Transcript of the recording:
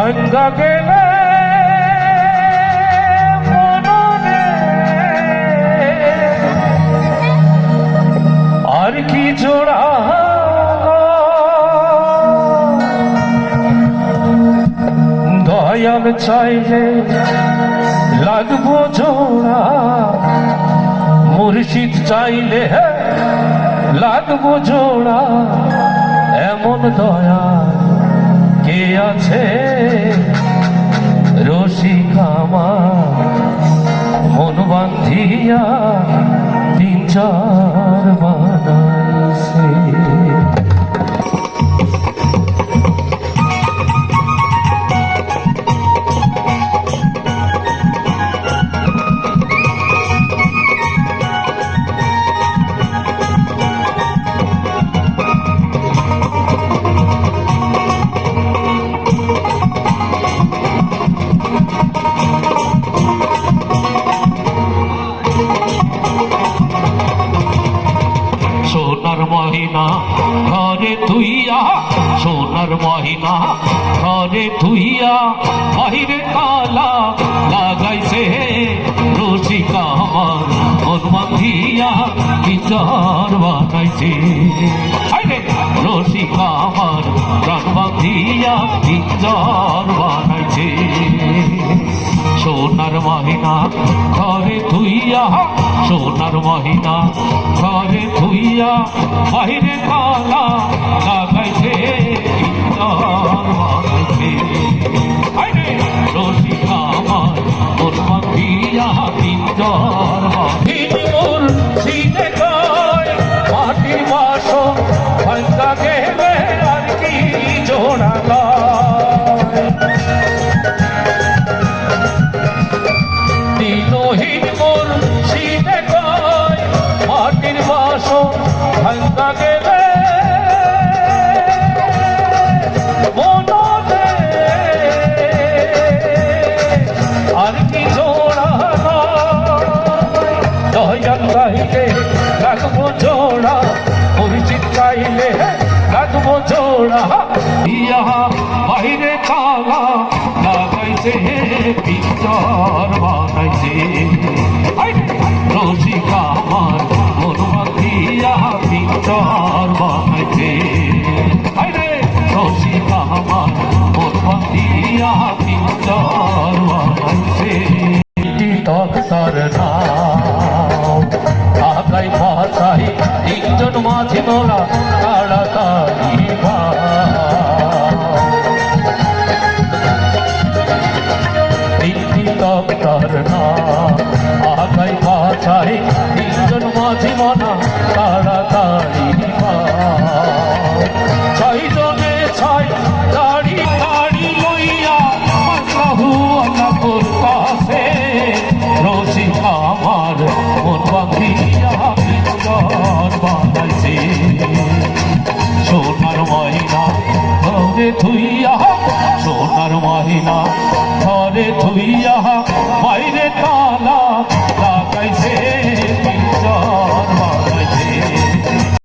ভাঙ্গা গেলে মননে আর কি জোড়া দয়াল চাইলে লাগবো জোড়া মুর্শিদ চাইলে লাগবো জোড়া এমন দয়া কে আছে রসিকামা মন বান্ধিয়া তিন চার বানাইছে সোনার মহিনা ঘরে তুইয়া সোনার মহিনা ঘরে তুইয়া বাহিরে তালা লাগাইছে রসিকা আমার মন বাঁধিয়া বিচার বানাইছে রসিকা আমার প্রাণ বাঁধিয়া বিচার বানাইছে সোনার মহিনা ঘরে তুইয়া সোনার মহিনা ঘরে তুইয়া বাহিরে তালা লাগাইছে বানাইছে রসিকা আমার মন বাঁধিয়া বিচার মোর সিনে কয় মাটির বাস ভাঙ্গা গেলে আর কি জোড়া দিনহীন মোর সিনে কয় মাটির বাস ভাঙ্গা গেলে মননে আর কি জোড়া দয়াল চাইলে লাগবো জোড়া মুর্শিদ চাইলে লাগবো জোড়া ইয়া বাহিরে তালা লাগাইছে বিচার বানাইছে রসিকা আমার মন বাঁধিয়া বিচার বানাইছে রসিকা আমার মন বাঁধিয়া বিচার বানাইছে তক্তার নাম আগাই ভাষাই তিনজন মাঝে মোরা তাড়াতাড়ি তক্তার নাম আগাই ভাষাই তিনজন মাঝে মোরা তাড়াতাড়ি ছয় জনে ছয় দাড়ি দাড়ি লইয়া আল্লাহু আল্লাহ করতাছে রসিকা আমার মন বাঁধিয়া বিচার বানাইছে সোনার মহিনা ঘরে থুইয়া সোনার মহিনা ঘরে থুইয়া বাইরে তালা